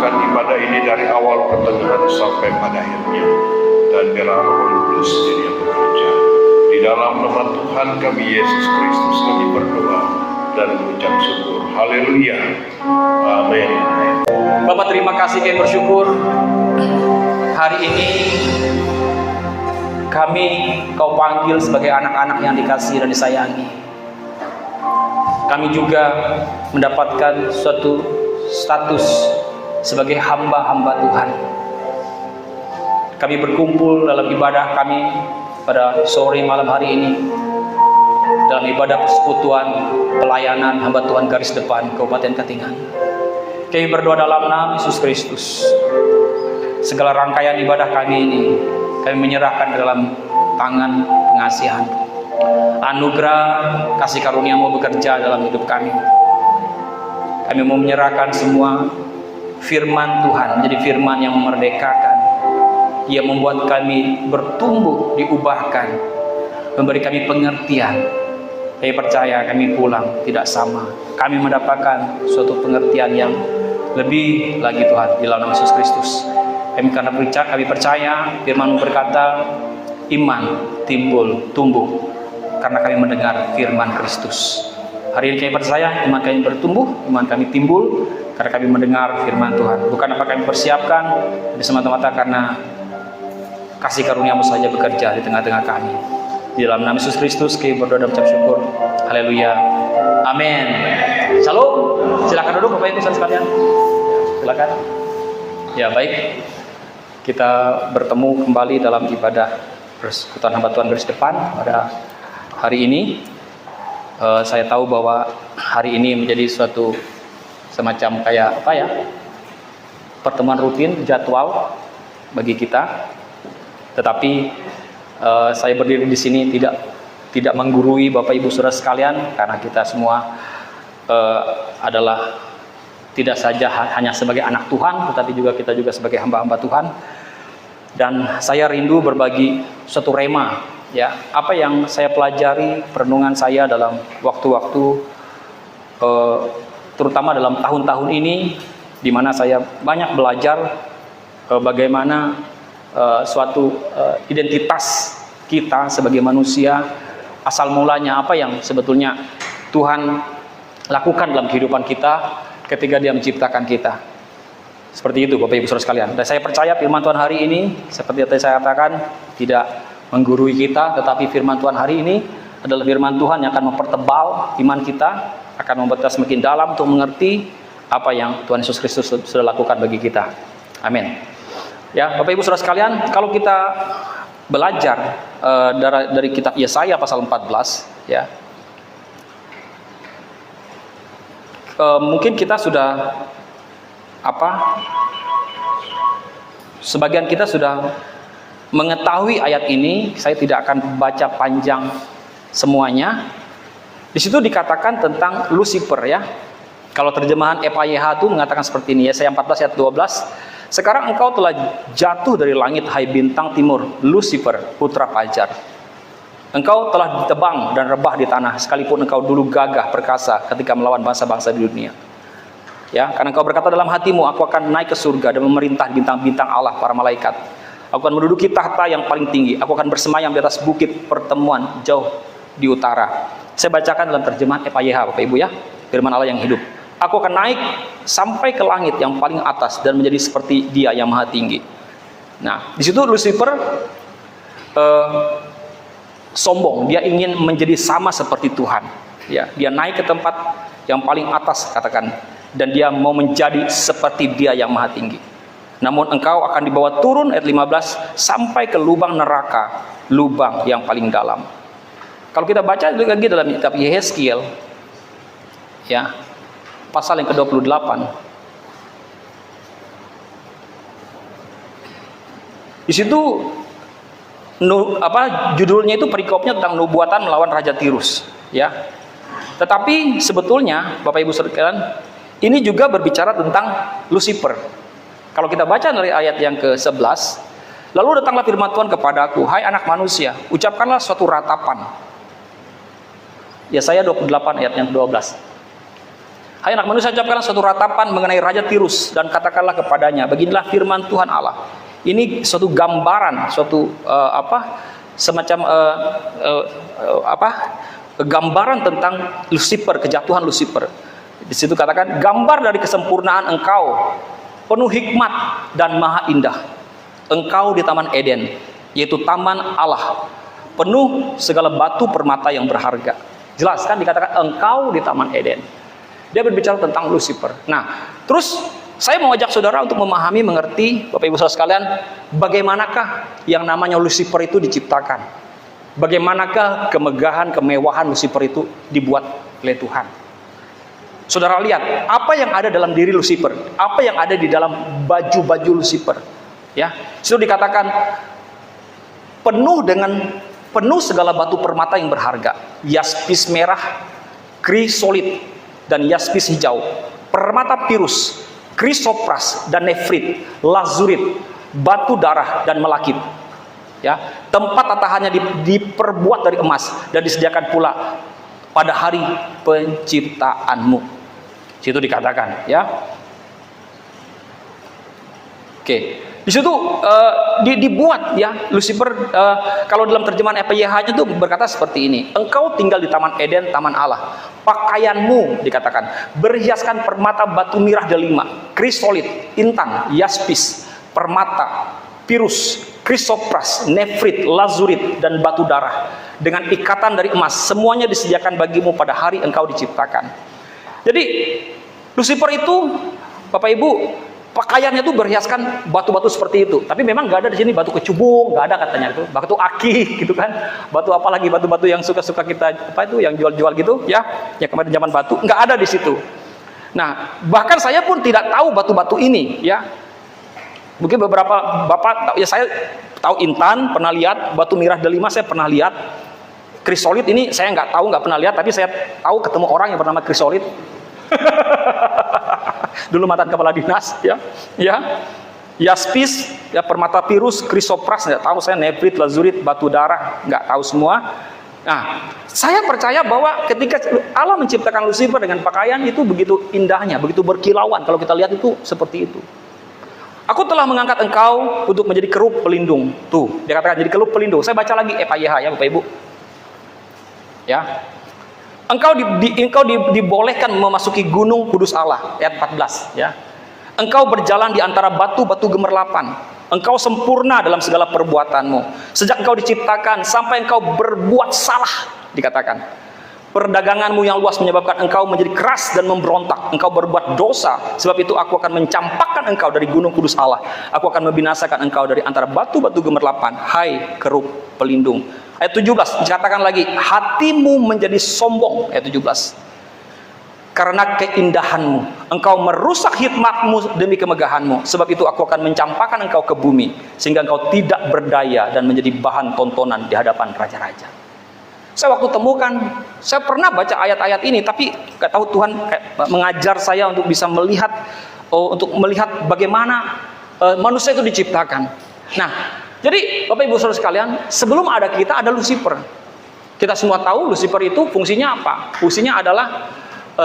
melaksanakan ibadah ini dari awal pertengahan sampai pada akhirnya, dan biarlah Roh Kudus sendiri yang bekerja. Di dalam nama Tuhan kami Yesus Kristus kami berdoa dan mengucap syukur. Haleluya. Amin. Bapak, terima kasih, kami bersyukur hari ini kami Kau panggil sebagai anak-anak yang dikasihi dan disayangi. Kami juga mendapatkan suatu status sebagai hamba-hamba Tuhan. Kami berkumpul dalam ibadah kami pada sore malam hari ini, dalam ibadah persekutuan pelayanan hamba Tuhan Garis Depan Kabupaten Katingan. Kami berdoa dalam nama Yesus Kristus, segala rangkaian ibadah kami ini kami menyerahkan dalam tangan pengasihan. Anugerah kasih karunia mau bekerja dalam hidup kami. Kami mau menyerahkan semua firman Tuhan menjadi firman yang memerdekakan. Ia membuat kami bertumbuh, diubahkan, memberi kami pengertian. Kami percaya kami pulang tidak sama. Kami mendapatkan suatu pengertian yang lebih lagi Tuhan di dalam nama Yesus Kristus. Kami percaya firman berkata iman timbul tumbuh karena kami mendengar firman Kristus. Hari ini kami percaya iman kami bertumbuh, iman kami timbul karena kami mendengar firman Tuhan. Bukan apa kami persiapkan, tapi semata-mata karena kasih karunia-Mu saja bekerja di tengah-tengah kami. Di dalam nama Yesus Kristus kami berdoa dan mengucap syukur. Haleluya. Amin. Shalom. Silakan duduk Bapak Ibu sekalian. Silakan. Ya, baik. Kita bertemu kembali dalam ibadah persekutuan hamba Tuhan Garis Depan pada hari ini. Saya tahu bahwa hari ini menjadi suatu semacam kayak apa ya, pertemuan rutin jadwal bagi kita. Tetapi saya berdiri di sini tidak menggurui Bapak Ibu Saudara sekalian, karena kita semua adalah tidak saja hanya sebagai anak Tuhan, tetapi kita juga sebagai hamba-hamba Tuhan. Dan saya rindu berbagi suatu rema, ya, apa yang saya pelajari perenungan saya dalam waktu-waktu terutama dalam tahun-tahun ini, di mana saya banyak belajar bagaimana suatu identitas kita sebagai manusia, asal mulanya apa yang sebetulnya Tuhan lakukan dalam kehidupan kita ketika Dia menciptakan kita. Seperti itu Bapak Ibu Saudara sekalian. Dan saya percaya firman Tuhan hari ini, seperti yang saya katakan, tidak menggurui kita, tetapi firman Tuhan hari ini adalah firman Tuhan yang akan mempertebal iman kita, akan membuat kita semakin dalam untuk mengerti apa yang Tuhan Yesus Kristus sudah lakukan bagi kita. Amin. Ya, Bapak Ibu Saudara sekalian, kalau kita belajar dari kitab Yesaya pasal 14, ya, mungkin kita sudah sebagian kita sudah mengetahui ayat ini. Saya tidak akan baca panjang semuanya. Di situ dikatakan tentang Lucifer, ya. Kalau terjemahan FAYH itu mengatakan seperti ini, Yesaya 14 ayat 12. Sekarang engkau telah jatuh dari langit, hai bintang timur, Lucifer, putra fajar. Engkau telah ditebang dan rebah di tanah, sekalipun engkau dulu gagah perkasa ketika melawan bangsa-bangsa di dunia. Ya, karena engkau berkata dalam hatimu, aku akan naik ke surga dan memerintah bintang-bintang Allah para malaikat. Aku akan menduduki tahta yang paling tinggi. Aku akan bersemayam di atas bukit pertemuan jauh di utara. Saya bacakan dalam terjemahan FAYH, Bapak Ibu, ya, firman Allah yang hidup. Aku akan naik sampai ke langit yang paling atas dan menjadi seperti Dia yang maha tinggi. Nah, di situ Lucifer sombong. Dia ingin menjadi sama seperti Tuhan. Ya, dia naik ke tempat yang paling atas, katakan. Dan dia mau menjadi seperti Dia yang maha tinggi. Namun engkau akan dibawa turun, ayat 15, sampai ke lubang neraka, lubang yang paling dalam. Kalau kita baca lagi dalam kitab Yehezkiel, ya, pasal yang ke-28, di situ judulnya itu perikopnya tentang nubuatan melawan Raja Tirus, ya. Tetapi sebetulnya Bapak Ibu sekalian, ini juga berbicara tentang Lucifer. Kalau kita baca dari ayat yang ke-11, lalu datanglah firman Tuhan kepadaku, hai anak manusia, ucapkanlah suatu ratapan. Yesaya 28 ayat yang ke-12. Hai anak manusia, ucapkanlah suatu ratapan mengenai Raja Tirus dan katakanlah kepadanya, beginilah firman Tuhan Allah. Ini suatu gambaran, suatu semacam gambaran tentang Lucifer, kejatuhan Lucifer. Di situ katakan, gambar dari kesempurnaan engkau, penuh hikmat dan maha indah. Engkau di Taman Eden, yaitu taman Allah, penuh segala batu permata yang berharga. Jelas kan dikatakan engkau di Taman Eden. Dia berbicara tentang Lucifer. Nah, terus saya mau ajak saudara untuk memahami, mengerti, Bapak Ibu Saudara sekalian, bagaimanakah yang namanya Lucifer itu diciptakan? Bagaimanakah kemegahan, kemewahan Lucifer itu dibuat oleh Tuhan? Saudara lihat, apa yang ada dalam diri Lucifer? Apa yang ada di dalam baju-baju Lucifer? Ya, itu dikatakan penuh segala batu permata yang berharga, yaspis merah, krisolit, dan yaspis hijau, permata pirus, krisopras dan nefrit, lazurit, batu darah dan melakit. Ya, tempat tatahannya diperbuat dari emas dan disediakan pula pada hari penciptaanmu. Situ dikatakan, ya. Oke. Di situ dibuat, ya, Lucifer, kalau dalam terjemahan EPYH-nya itu berkata seperti ini. Engkau tinggal di Taman Eden, taman Allah. Pakaianmu, dikatakan, berhiaskan permata batu mirah delima, krisolit, intan, yaspis, permata, pirus, krisopras, nefrit, lazurit, dan batu darah, dengan ikatan dari emas. Semuanya disediakan bagimu pada hari engkau diciptakan. Jadi Lucifer itu, Bapak Ibu, pakaiannya itu berhiaskan batu-batu seperti itu. Tapi memang nggak ada di sini batu kecubung, nggak ada katanya itu. Batu aki gitu kan. Batu apa lagi, batu-batu yang suka-suka kita, apa itu yang jual-jual gitu, ya. Ya kemarin zaman batu, nggak ada di situ. Nah, bahkan saya pun tidak tahu batu-batu ini, ya. Mungkin beberapa Bapak, ya saya tahu intan, pernah lihat, batu mirah delima saya pernah lihat. Krisolit ini saya nggak tahu, nggak pernah lihat, tapi saya tahu ketemu orang yang bernama krisolit. Dulu mantan kepala dinas, ya, yaspis, ya, permata pirus, krisopras, nggak tahu saya, nefrit, lazurit, batu darah, nggak tahu semua. Nah, saya percaya bahwa ketika Allah menciptakan Lucifer dengan pakaian itu begitu indahnya, begitu berkilauan. Kalau kita lihat itu seperti itu. Aku telah mengangkat engkau untuk menjadi kerup pelindung. Tuh, dia katakan jadi kerup pelindung. Saya baca lagi EPYH, ya, Bapak Ibu. Ya. Engkau dibolehkan memasuki gunung kudus Allah, ayat 14, ya. Engkau berjalan di antara batu-batu gemerlapan. Engkau sempurna dalam segala perbuatanmu. Sejak engkau diciptakan sampai engkau berbuat salah, dikatakan. Perdaganganmu yang luas menyebabkan engkau menjadi keras dan memberontak. Engkau berbuat dosa, sebab itu aku akan mencampakkan engkau dari gunung kudus Allah. Aku akan membinasakan engkau dari antara batu-batu gemerlapan. Hai kerup pelindung. Ayat 17 dikatakan lagi, hatimu menjadi sombong. Ayat 17. Karena keindahanmu, engkau merusak hikmatmu demi kemegahanmu. Sebab itu aku akan mencampakkan engkau ke bumi, sehingga engkau tidak berdaya dan menjadi bahan tontonan di hadapan raja-raja. Saya waktu temukan, saya pernah baca ayat-ayat ini, tapi gak tahu Tuhan mengajar saya untuk bisa melihat, bagaimana manusia itu diciptakan. Nah, jadi Bapak Ibu Saudara sekalian, sebelum ada kita ada Lucifer. Kita semua tahu Lucifer itu fungsinya apa? Fungsinya adalah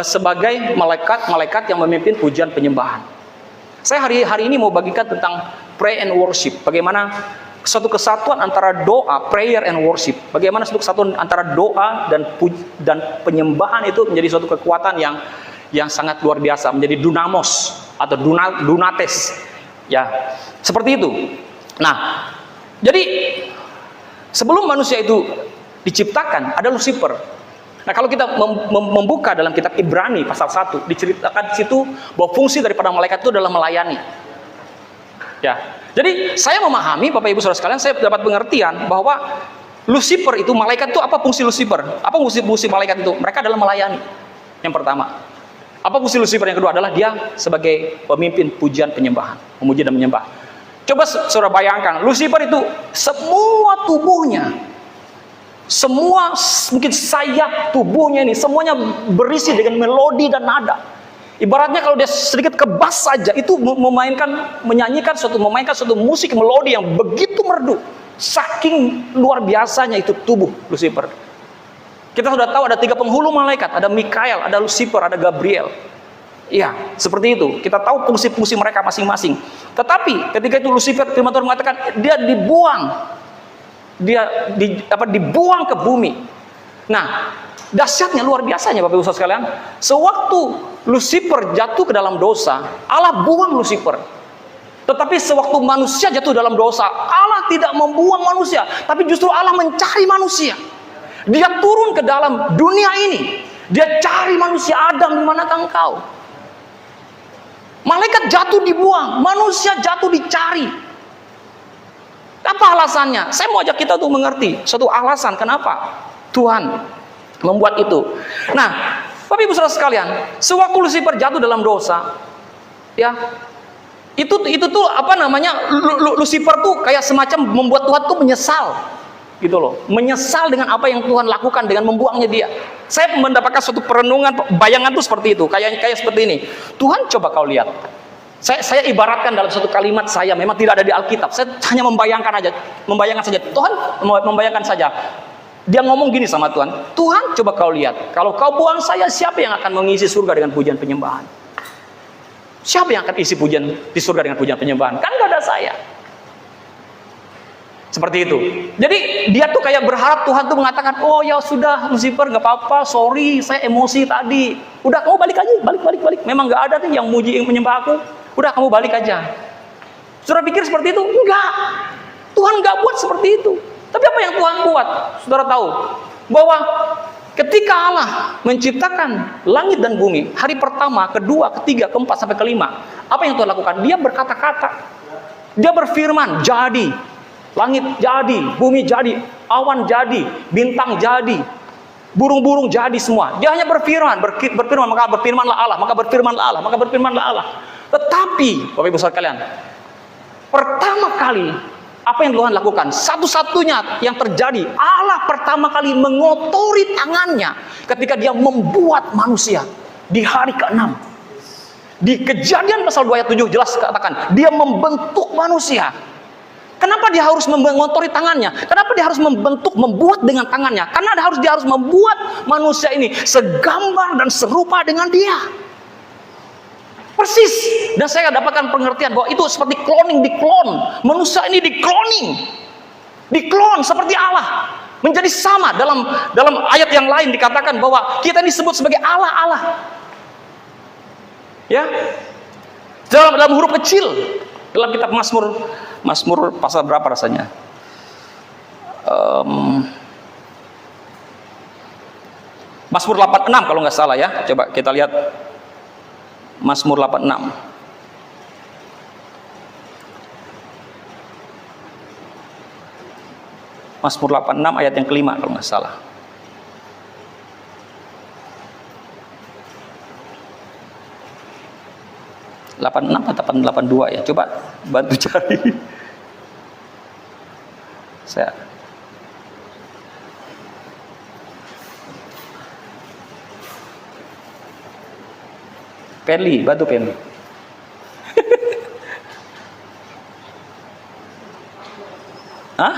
sebagai malaikat yang memimpin pujian penyembahan. Saya hari ini mau bagikan tentang pray and worship. Bagaimana suatu kesatuan antara doa, prayer and worship. Bagaimana suatu kesatuan antara doa dan penyembahan itu menjadi suatu kekuatan yang sangat luar biasa, menjadi dunamos atau dunates. Ya, seperti itu. Nah, jadi sebelum manusia itu diciptakan ada Lucifer. Nah, kalau kita membuka dalam kitab Ibrani pasal 1, diceritakan di situ bahwa fungsi daripada malaikat itu adalah melayani. Ya. Jadi saya memahami, Bapak Ibu Saudara sekalian, saya dapat pengertian bahwa Lucifer itu, malaikat itu apa fungsi Lucifer? Apa fungsi malaikat itu? Mereka adalah melayani. Yang pertama. Apa fungsi Lucifer? Yang kedua adalah dia sebagai pemimpin pujian penyembahan, memuji dan menyembah. Coba saudara bayangkan, Lucifer itu semua tubuhnya, semua mungkin sayap tubuhnya ini, semuanya berisi dengan melodi dan nada. Ibaratnya kalau dia sedikit kebas saja, itu menyanyikan suatu musik melodi yang begitu merdu. Saking luar biasanya itu tubuh Lucifer. Kita sudah tahu ada 3 penghulu malaikat, ada Mikael, ada Lucifer, ada Gabriel. Ya, seperti itu. Kita tahu fungsi-fungsi mereka masing-masing. Tetapi ketika itu Lucifer, firman Tuhan mengatakan dia dibuang, dibuang ke bumi. Nah, dahsyatnya luar biasanya Bapak Ibu Saudara sekalian. Sewaktu Lucifer jatuh ke dalam dosa, Allah buang Lucifer. Tetapi sewaktu manusia jatuh dalam dosa, Allah tidak membuang manusia, tapi justru Allah mencari manusia. Dia turun ke dalam dunia ini. Dia cari manusia. Adam, di manakah engkau? Malaikat jatuh dibuang, manusia jatuh dicari. Apa alasannya? Saya mau ajak kita tuh mengerti suatu alasan kenapa Tuhan membuat itu. Nah, Bapak Ibu Saudara sekalian, sewaktu Lucifer jatuh dalam dosa, ya, itu tuh apa namanya? Lucifer tuh kayak semacam membuat Tuhan tuh menyesal. Gitu loh, menyesal dengan apa yang Tuhan lakukan dengan membuangnya dia. Saya mendapatkan suatu perenungan, bayangan tuh seperti itu, kayak seperti ini. Tuhan, coba kau lihat. Saya ibaratkan dalam satu kalimat saya, memang tidak ada di Alkitab. Saya hanya membayangkan saja. Tuhan membayangkan saja. Dia ngomong gini sama Tuhan. Tuhan, coba kau lihat. Kalau kau buang saya, siapa yang akan mengisi surga dengan pujian penyembahan? Siapa yang akan isi pujian di surga dengan pujian penyembahan? Kan gak ada saya. Seperti itu. Jadi dia tuh kayak berharap Tuhan tuh mengatakan, oh ya sudah Lucifer, nggak apa-apa, sorry saya emosi tadi. Udah kamu balik aja, balik. Memang nggak ada nih yang muji yang menyembah aku. Udah kamu balik aja. Saudara pikir seperti itu? Enggak. Tuhan nggak buat seperti itu. Tapi apa yang Tuhan buat? Saudara tahu bahwa ketika Allah menciptakan langit dan bumi, hari pertama, kedua, ketiga, keempat sampai kelima, apa yang Tuhan lakukan? Dia berkata-kata. Dia berfirman, jadi. Langit jadi, bumi jadi, awan jadi, bintang jadi, burung-burung jadi semua. Dia hanya berfirman, maka berfirmanlah Allah. Tetapi, Bapak Ibu Saudara sekalian, pertama kali apa yang Tuhan lakukan? Satu-satunya yang terjadi, Allah pertama kali mengotori tangannya ketika dia membuat manusia di hari ke-6. Di Kejadian pasal 2 ayat 7 jelas katakan, dia membentuk manusia. Kenapa dia harus mengotori tangannya? Kenapa dia harus membuat dengan tangannya? Karena dia harus membuat manusia ini segambar dan serupa dengan dia. Persis. Dan saya dapatkan pengertian bahwa itu seperti cloning, diklon. Manusia ini dikloning. Diklon seperti Allah. Menjadi sama. Dalam ayat yang lain dikatakan bahwa kita disebut sebagai Allah-Allah. Ya. Dalam huruf kecil. Dalam kitab Mazmur pasal berapa rasanya? Mazmur 86 kalau nggak salah ya. Coba kita lihat Mazmur 86. Mazmur 86 ayat yang kelima kalau nggak salah. Delapan 86 atau 82 ya, coba bantu cari. Saya Penli, bantu Penli. Hah?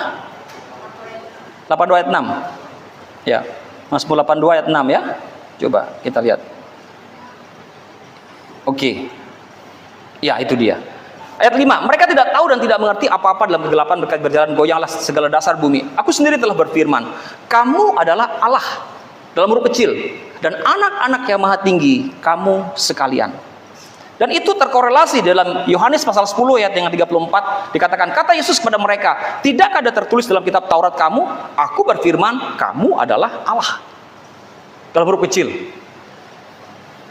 82 ayat 6. Ya, Mazmur 82 ayat 6 ya. Coba kita lihat. Oke. Ya, itu dia. Ayat 5, mereka tidak tahu dan tidak mengerti apa-apa dalam kegelapan, mereka berjalan goyanglah segala dasar bumi. Aku sendiri telah berfirman, kamu adalah Allah, dalam huruf kecil, dan anak-anak yang maha tinggi, kamu sekalian. Dan itu terkorelasi dalam Yohanes pasal 10 ayat yang 34, dikatakan, kata Yesus kepada mereka, tidakkah ada tertulis dalam kitab Taurat kamu, aku berfirman, kamu adalah Allah. Dalam huruf kecil.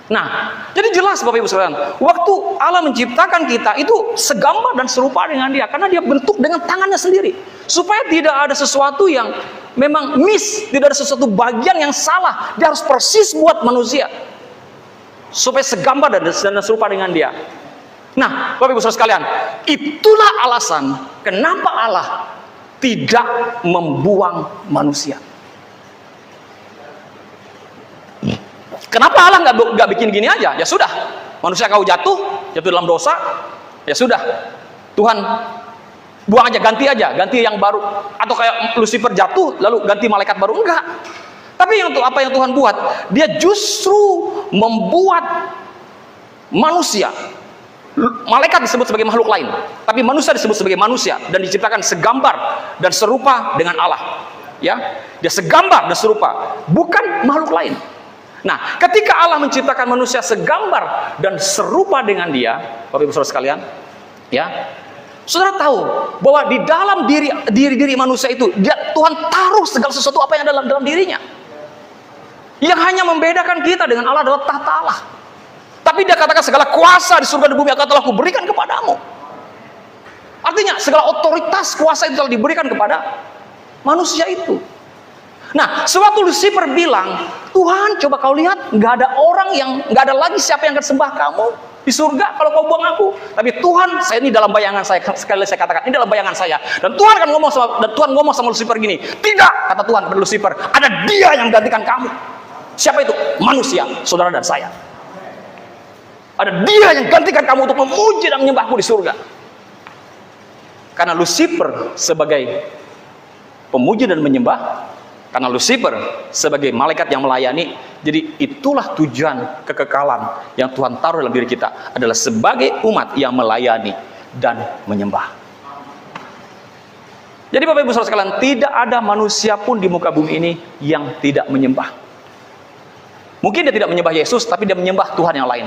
Nah, jadi jelas Bapak Ibu sekalian, waktu Allah menciptakan kita itu segambar dan serupa dengan Dia, karena Dia bentuk dengan tangannya sendiri, supaya tidak ada sesuatu yang memang miss, tidak ada sesuatu bagian yang salah. Dia harus persis buat manusia, supaya segambar dan serupa dengan Dia. Nah, Bapak Ibu saudara sekalian, itulah alasan kenapa Allah tidak membuang manusia. Kenapa Allah nggak bikin gini aja? Ya sudah, manusia kau jatuh dalam dosa, ya sudah, Tuhan buang aja, ganti yang baru. Atau kayak Lucifer jatuh, lalu ganti malaikat baru, enggak. Tapi apa yang Tuhan buat? Dia justru membuat manusia. Malaikat disebut sebagai makhluk lain, tapi manusia disebut sebagai manusia dan diciptakan segambar dan serupa dengan Allah. Ya, dia segambar dan serupa, bukan makhluk lain. Nah, ketika Allah menciptakan manusia segambar dan serupa dengan dia, Bapak Ibu Saudara sekalian, ya, saudara tahu bahwa di dalam diri manusia itu Tuhan taruh segala sesuatu apa yang ada dalam dirinya. Yang hanya membedakan kita dengan Allah adalah tahta Allah. Tapi dia katakan segala kuasa di surga dan bumi akan telah kuberikan kepadamu. Artinya segala otoritas kuasa itu telah diberikan kepada manusia itu. Nah, sewaktu Lucifer bilang, Tuhan coba kau lihat, nggak ada orang yang, nggak ada lagi siapa yang akan sembah kamu di surga kalau kau buang aku. Tapi Tuhan, saya ini dalam bayangan saya, sekali lagi saya katakan, ini dalam bayangan saya. Dan Tuhan akan ngomong sama Lucifer gini, tidak, kata Tuhan kepada Lucifer, ada dia yang menggantikan kamu. Siapa itu? Manusia, saudara dan saya. Ada dia yang gantikan kamu untuk memuji dan menyembahku di surga. Karena Lucifer sebagai pemuji dan menyembah, karena Lucifer sebagai malaikat yang melayani, jadi itulah tujuan kekekalan yang Tuhan taruh dalam diri kita, adalah sebagai umat yang melayani dan menyembah. Jadi Bapak Ibu Saudara sekalian, tidak ada manusia pun di muka bumi ini yang tidak menyembah. Mungkin dia tidak menyembah Yesus, tapi dia menyembah Tuhan yang lain.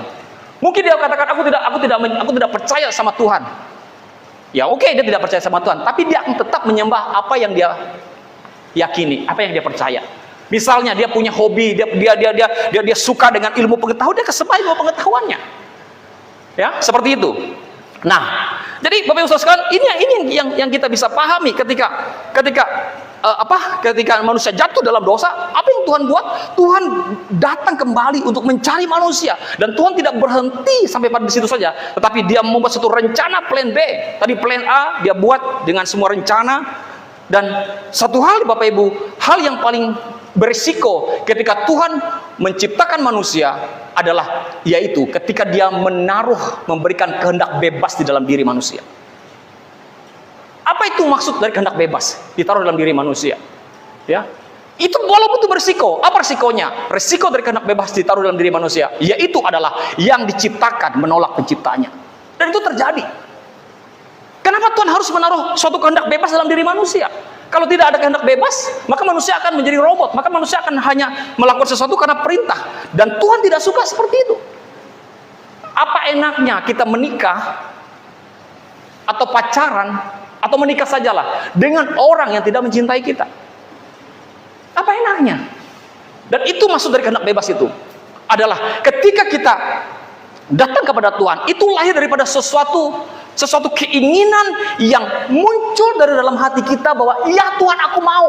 Mungkin dia katakan, aku tidak percaya sama Tuhan. Ya oke, dia tidak percaya sama Tuhan, tapi dia akan tetap menyembah apa yang dia yakini, apa yang dia percaya. Misalnya dia punya hobi, dia suka dengan ilmu pengetahuan, dia kesembah ilmu pengetahuannya. Ya, seperti itu. Nah, jadi Bapak Ibu Saudara sekalian, ini yang kita bisa pahami ketika manusia jatuh dalam dosa. Apa yang Tuhan buat? Tuhan datang kembali untuk mencari manusia, dan Tuhan tidak berhenti sampai pada situ saja, tetapi dia membuat satu rencana plan B. Tadi plan A dia buat dengan semua rencana, dan satu hal Bapak Ibu, hal yang paling berisiko ketika Tuhan menciptakan manusia adalah yaitu ketika dia memberikan kehendak bebas di dalam diri manusia. Apa itu maksud dari kehendak bebas ditaruh dalam diri manusia? Ya, itu walaupun itu berisiko. Apa risikonya? Risiko dari kehendak bebas ditaruh dalam diri manusia, yaitu adalah yang diciptakan menolak penciptanya. Dan itu terjadi. Kenapa Tuhan harus menaruh suatu kehendak bebas dalam diri manusia? Kalau tidak ada kehendak bebas, maka manusia akan menjadi robot. Maka manusia akan hanya melakukan sesuatu karena perintah. Dan Tuhan tidak suka seperti itu. Apa enaknya kita menikah atau pacaran atau menikah sajalah dengan orang yang tidak mencintai kita? Apa enaknya? Dan itu maksud dari kehendak bebas itu adalah ketika kita datang kepada Tuhan, itu lahir daripada sesuatu keinginan yang muncul dari dalam hati kita bahwa ya Tuhan, aku mau.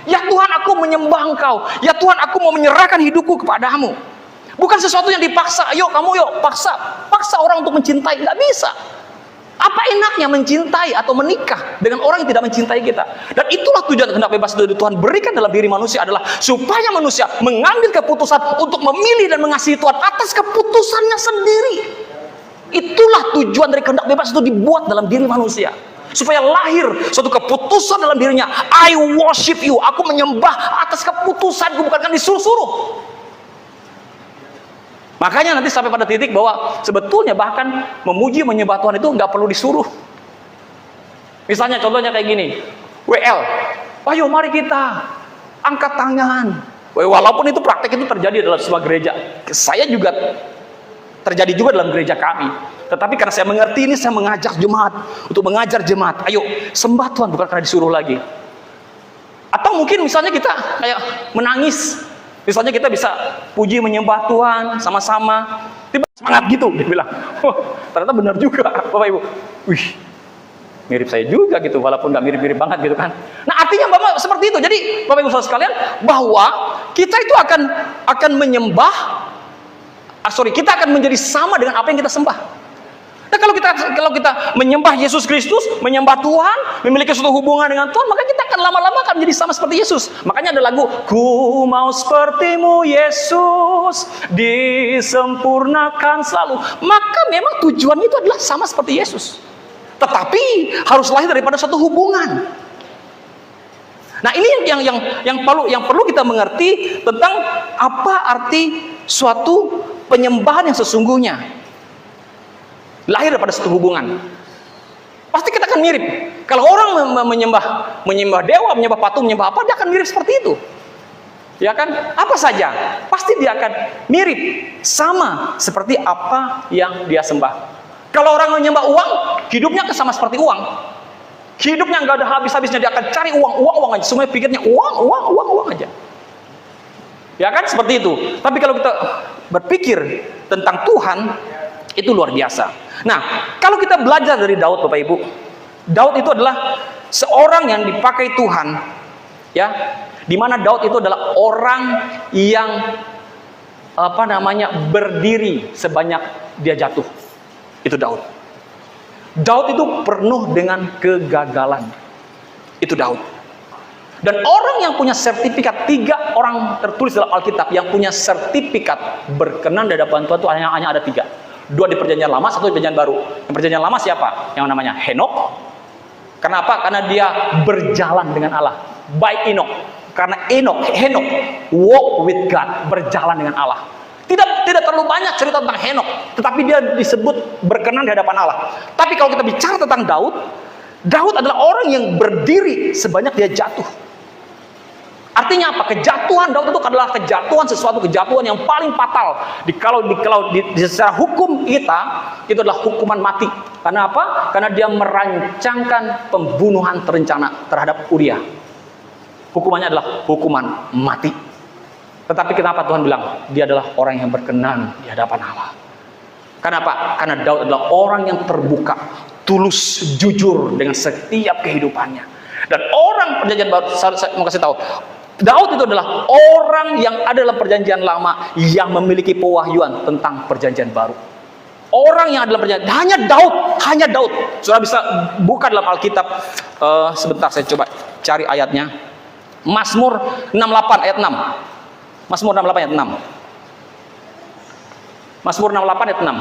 Ya Tuhan, aku menyembah Engkau. Ya Tuhan, aku mau menyerahkan hidupku kepadamu. Bukan sesuatu yang dipaksa. Yuk kamu yuk, paksa orang untuk mencintai. Nggak bisa. Apa enaknya mencintai atau menikah dengan orang yang tidak mencintai kita? Dan itulah tujuan kehendak bebas dari Tuhan berikan dalam diri manusia, adalah supaya manusia mengambil keputusan untuk memilih dan mengasihi Tuhan atas keputusannya sendiri. Itulah tujuan dari kehendak bebas itu dibuat dalam diri manusia, supaya lahir suatu keputusan dalam dirinya. I worship you, aku menyembah atas keputusanku, bukan kan disuruh-suruh. Makanya nanti sampai pada titik bahwa sebetulnya bahkan memuji menyembah Tuhan itu nggak perlu disuruh. Misalnya contohnya kayak gini, WL, ayo mari kita angkat tangan. Walaupun itu praktek itu terjadi dalam sebuah gereja, saya juga terjadi juga dalam gereja kami. Tetapi karena saya mengerti ini, saya mengajak jemaat untuk mengajar jemaat, ayo sembah Tuhan bukan karena disuruh lagi. Atau mungkin misalnya kita kayak menangis, misalnya kita bisa puji menyembah Tuhan sama-sama, tiba semangat gitu, dia bilang, oh, ternyata benar juga Bapak Ibu. Wih, mirip saya juga gitu, walaupun nggak mirip-mirip banget gitu kan. Nah artinya Bapak seperti itu. Jadi Bapak Ibu saudara sekalian, bahwa kita itu akan menyembah, kita akan menjadi sama dengan apa yang kita sembah. Nah kalau kita menyembah Yesus Kristus, menyembah Tuhan, memiliki suatu hubungan dengan Tuhan, maka kita akan lama-lama akan menjadi sama seperti Yesus. Makanya ada lagu, ku mau sepertimu Yesus, disempurnakan selalu. Maka memang tujuan itu adalah sama seperti Yesus, tetapi harus lahir daripada suatu hubungan. Nah ini yang perlu kita mengerti tentang apa arti suatu penyembahan yang sesungguhnya. lahir daripada satu hubungan. Pasti kita akan mirip. Kalau orang menyembah dewa, menyembah patung, menyembah apa, dia akan mirip seperti itu. Ya kan? Apa saja, pasti dia akan mirip, sama seperti apa yang dia sembah. Kalau orang menyembah uang, hidupnya sama seperti uang. Hidupnya nggak ada habis-habisnya, dia akan cari uang aja. Semuanya pikirnya uang aja. Ya kan? Seperti itu. Tapi kalau kita berpikir tentang Tuhan, itu luar biasa. Nah, kalau kita belajar dari Daud, Bapak Ibu, Daud itu adalah seorang yang dipakai Tuhan, ya, di mana Daud itu adalah orang yang berdiri sebanyak dia jatuh. Itu Daud. Daud itu penuh dengan kegagalan. Itu Daud. Dan orang yang punya sertifikat, 3 orang tertulis dalam Alkitab yang punya sertifikat berkenan di hadapan Tuhan itu hanya ada 3. 2 di Perjanjian Lama, 1 di Perjanjian Baru. Yang Perjanjian Lama siapa? Yang namanya Henok. Kenapa? Karena dia berjalan dengan Allah. By Enoch. Karena Henok walk with God, berjalan dengan Allah. Tidak terlalu banyak cerita tentang Henok, tetapi dia disebut berkenan di hadapan Allah. Tapi kalau kita bicara tentang Daud adalah orang yang berdiri sebanyak dia jatuh. Artinya apa? Kejatuhan Daud itu adalah sesuatu kejatuhan yang paling fatal. Kalau secara hukum kita, itu adalah hukuman mati. Karena apa? Karena dia merancangkan pembunuhan terencana terhadap Uria. Hukumannya adalah hukuman mati. Tetapi kenapa Tuhan bilang dia adalah orang yang berkenan di hadapan Allah? Kenapa? Karena Daud adalah orang yang terbuka, tulus, jujur dengan setiap kehidupannya. Dan orang Perjanjian Baru, saya mau kasih tahu, Daud itu adalah orang yang ada dalam Perjanjian Lama yang memiliki pewahyuan tentang Perjanjian Baru. Orang yang ada dalam Perjanjian, hanya Daud. Saudara bisa buka dalam Alkitab. Sebentar, saya coba cari ayatnya. Mazmur 68 ayat 6. Mazmur 68 ayat 6. Mazmur 68 ayat 6.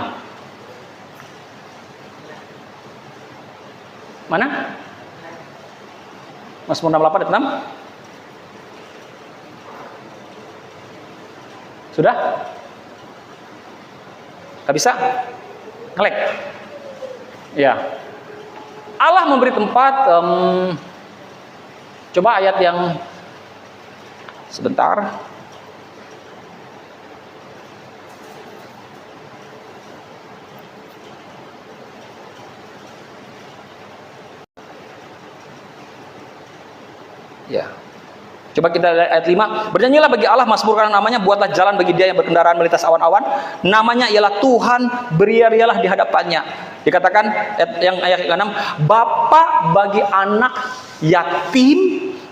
Mana? Mazmur 68 ayat 6. Sudah? Gak bisa? Ngelek? Ya. Allah memberi tempat. Coba ayat yang sebentar. Ya. Coba kita lihat ayat 5. Bernyanyilah bagi Allah, mazmurkan namanya, buatlah jalan bagi dia yang berkendaraan melintas awan-awan. Namanya ialah Tuhan, beriarialah di hadapannya. Dikatakan ayat 6, Bapa bagi anak yatim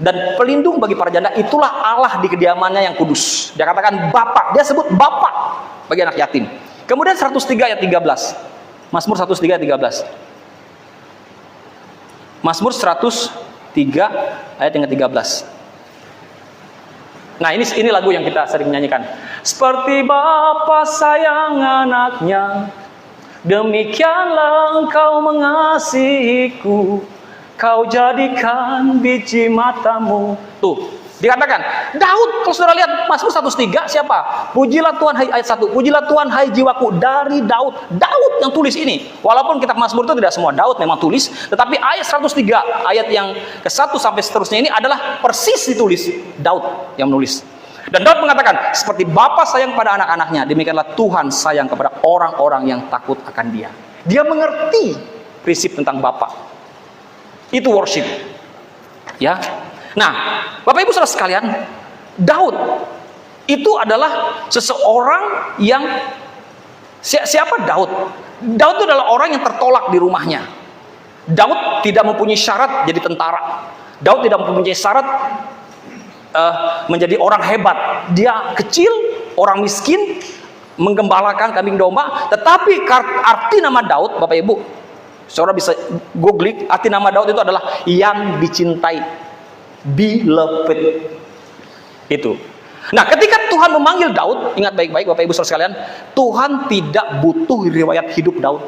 dan pelindung bagi para janda, itulah Allah di kediamannya yang kudus. Dia katakan Bapa, dia sebut Bapa bagi anak yatim. Kemudian 103 ayat 13. Mazmur 103 ayat 13. Mazmur 103 ayat yang ke-13. Nah, ini lagu yang kita sering nyanyikan. Seperti Bapa sayang anaknya, demikianlah engkau mengasihiku, kau jadikan biji matamu. Tuh, dikatakan Daud. Kalau saudara lihat Mazmur 103 siapa? Pujilah Tuhan hai, ayat 1. Pujilah Tuhan hai jiwaku, dari Daud. Daud yang tulis ini. Walaupun kitab Mazmur itu tidak semua Daud memang tulis, tetapi ayat 103 ayat yang ke-1 sampai seterusnya ini adalah persis ditulis Daud yang menulis. Dan Daud mengatakan, seperti Bapa sayang pada anak-anaknya, demikianlah Tuhan sayang kepada orang-orang yang takut akan Dia. Dia mengerti prinsip tentang Bapa. Itu worship. Ya. Nah, Bapak Ibu Saudara sekalian, Daud itu adalah seseorang yang siapa Daud? Daud itu adalah orang yang tertolak di rumahnya. Daud tidak mempunyai syarat jadi tentara. Daud tidak mempunyai syarat menjadi orang hebat. Dia kecil, orang miskin, menggembalakan kambing domba. Tetapi arti nama Daud, Bapak Ibu, saudara bisa googling, arti nama Daud itu adalah yang dicintai, beloved. Itu. Nah, ketika Tuhan memanggil Daud, ingat baik-baik Bapak Ibu Saudara sekalian, Tuhan tidak butuh riwayat hidup Daud.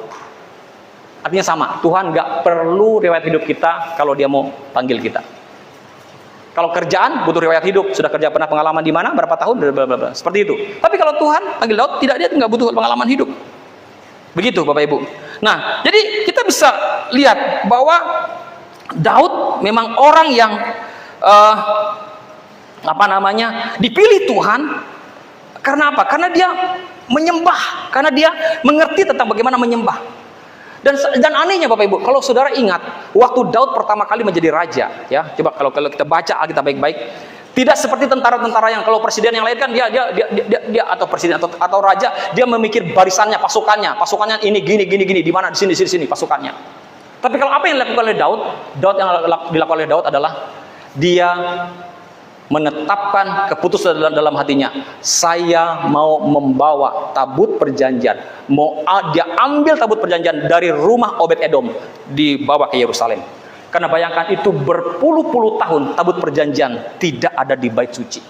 Artinya sama, Tuhan nggak perlu riwayat hidup kita kalau Dia mau panggil kita. Kalau kerjaan butuh riwayat hidup, sudah kerja pernah pengalaman di mana, berapa tahun, blablabla. Seperti itu. Tapi kalau Tuhan panggil Daud, tidak, dia nggak butuh pengalaman hidup. Begitu Bapak Ibu. Nah, jadi kita bisa lihat bahwa Daud memang orang yang dipilih Tuhan. Karena apa? Karena dia menyembah, karena dia mengerti tentang bagaimana menyembah. Dan anehnya Bapak Ibu, kalau saudara ingat waktu Daud pertama kali menjadi raja, ya, coba kalau kita baca Alkitab baik-baik, tidak seperti tentara-tentara yang kalau presiden yang lain kan dia atau presiden atau raja, dia memikir barisannya, pasukannya ini gini di mana, di sini pasukannya. Tapi kalau apa yang dilakukan oleh Daud yang dilakukan oleh Daud adalah dia menetapkan keputusan dalam hatinya, saya mau membawa tabut perjanjian, dia ambil tabut perjanjian dari rumah Obed-Edom, dibawa ke Yerusalem. Karena bayangkan itu berpuluh-puluh tahun tabut perjanjian tidak ada di bait suci.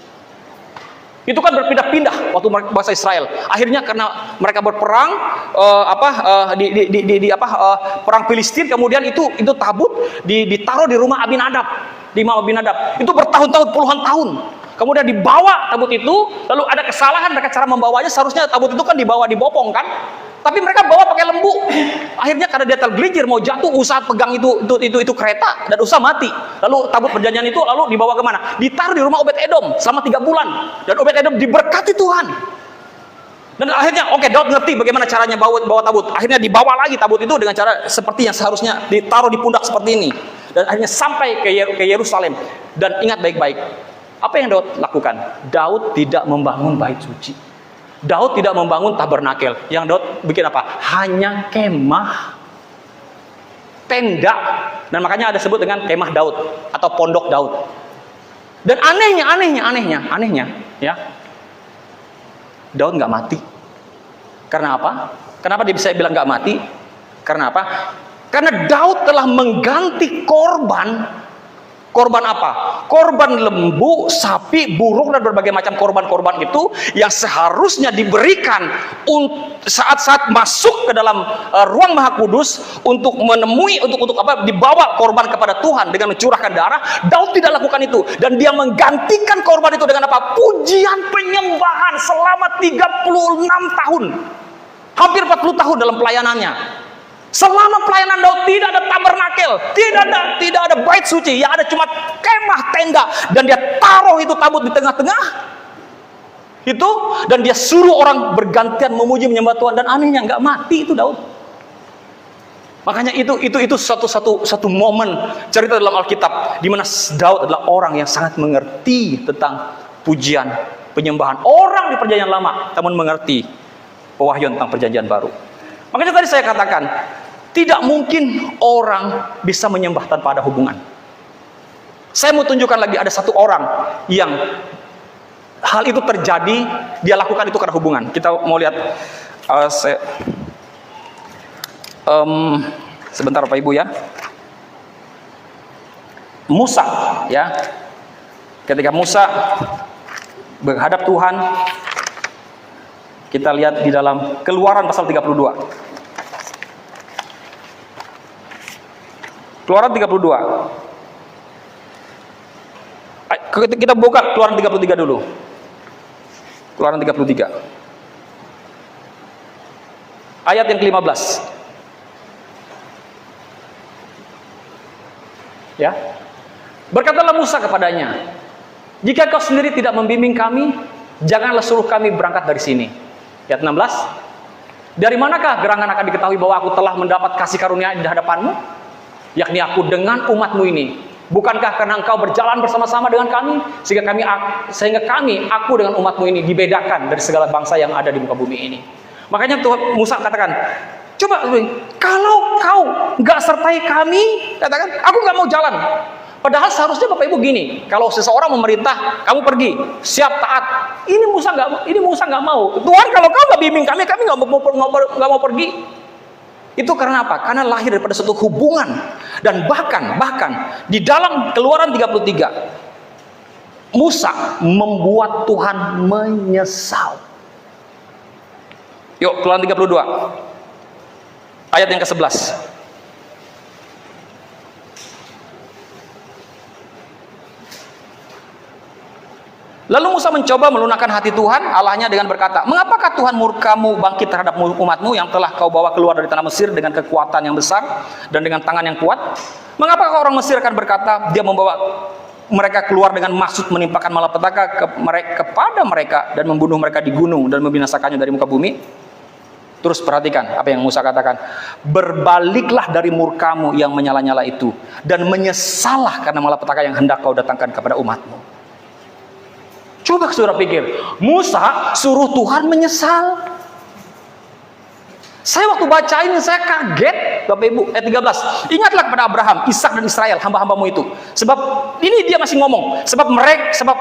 Itu kan berpindah-pindah waktu bangsa Israel. Akhirnya karena mereka berperang perang Filistin, kemudian itu tabut ditaruh di rumah Abinadab. Di Imam Abinadab. Itu bertahun-tahun, puluhan tahun. Kemudian dibawa tabut itu, lalu ada kesalahan mereka cara membawanya, seharusnya tabut itu kan dibawa di bopong kan? Tapi mereka bawa pakai lembu. Akhirnya karena dia tergelincir mau jatuh, usaha pegang itu kereta dan usaha mati. Lalu tabut perjanjian itu lalu dibawa kemana? Ditaruh di rumah Obed-Edom selama 3 bulan. Dan Obed-Edom diberkati Tuhan. Dan akhirnya Daud ngerti bagaimana caranya bawa tabut. Akhirnya dibawa lagi tabut itu dengan cara seperti yang seharusnya ditaruh di pundak seperti ini. Dan akhirnya sampai ke Yerusalem. Dan ingat baik-baik, apa yang Daud lakukan? Daud tidak membangun bait suci. Daud tidak membangun tabernakel. Yang Daud bikin apa? Hanya kemah, tenda. Dan makanya ada sebut dengan kemah Daud atau pondok Daud. Dan anehnya, ya, Daud nggak mati. Karena apa? Kenapa dia bisa bilang nggak mati? Karena apa? Karena Daud telah mengganti korban apa? Korban lembu, sapi, burung, dan berbagai macam korban-korban itu yang seharusnya diberikan saat-saat masuk ke dalam ruang Maha Kudus untuk menemui, untuk dibawa korban kepada Tuhan dengan mencurahkan darah. Daud tidak lakukan itu, dan dia menggantikan korban itu dengan apa? Pujian penyembahan selama 36 tahun, hampir 40 tahun dalam pelayanannya. Selama pelayanan Daud tidak ada tabernakel, tidak ada bait suci, yang ada cuma kemah, tenda, dan dia taruh itu tabut di tengah-tengah itu, dan dia suruh orang bergantian memuji menyembah Tuhan. Dan anehnya nggak mati itu Daud. Makanya itu satu momen cerita dalam Alkitab di mana Daud adalah orang yang sangat mengerti tentang pujian, penyembahan. Orang di perjanjian lama namun mengerti pewahyuan tentang perjanjian baru. Makanya tadi saya katakan, tidak mungkin orang bisa menyembah tanpa ada hubungan. Saya mau tunjukkan lagi, ada satu orang yang hal itu terjadi, dia lakukan itu karena hubungan. Kita mau lihat, sebentar Bapak Ibu ya. Musa, ya. Ketika Musa menghadap Tuhan, kita lihat di dalam Keluaran pasal 32. Keluaran 32. Kita buka Keluaran 33 dulu. Keluaran 33. Ayat yang ke-15. Ya. Berkatalah Musa kepadanya, "Jika kau sendiri tidak membimbing kami, janganlah suruh kami berangkat dari sini." Ayat 16. "Dari manakah gerangan akan diketahui bahwa aku telah mendapat kasih karunia di hadapanmu? Yakni aku dengan umatmu ini. Bukankah karena engkau berjalan bersama-sama dengan kami, sehingga kami, aku dengan umatmu ini dibedakan dari segala bangsa yang ada di muka bumi ini." Makanya Tuhan Musa katakan, coba kalau kau nggak sertai kami, katakan, aku nggak mau jalan. Padahal seharusnya Bapak Ibu gini, kalau seseorang memerintah, kamu pergi, siap taat. Ini Musa nggak mau. Tuhan, kalau kau nggak bimbing kami nggak mau pergi. Itu karena apa? Karena lahir daripada suatu hubungan. Dan bahkan di dalam Keluaran 33, Musa membuat Tuhan menyesal. Yuk, Keluaran 32 ayat yang ke-11. Lalu Musa mencoba melunakkan hati Tuhan Allahnya dengan berkata, mengapakah Tuhan murkamu bangkit terhadap umatmu yang telah kau bawa keluar dari tanah Mesir dengan kekuatan yang besar dan dengan tangan yang kuat? Mengapakah orang Mesir akan berkata, dia membawa mereka keluar dengan maksud menimpakan malapetaka kepada mereka dan membunuh mereka di gunung dan membinasakannya dari muka bumi? Terus perhatikan apa yang Musa katakan. Berbaliklah dari murkamu yang menyala-nyala itu dan menyesallah karena malapetaka yang hendak kau datangkan kepada umatmu. Coba saudara pikir, Musa suruh Tuhan menyesal. Saya waktu baca ini saya kaget, Bapak Ibu. Ayat 13. Ingatlah kepada Abraham, Ishak dan Israel, hamba-hambamu itu. Sebab ini dia masih ngomong. Sebab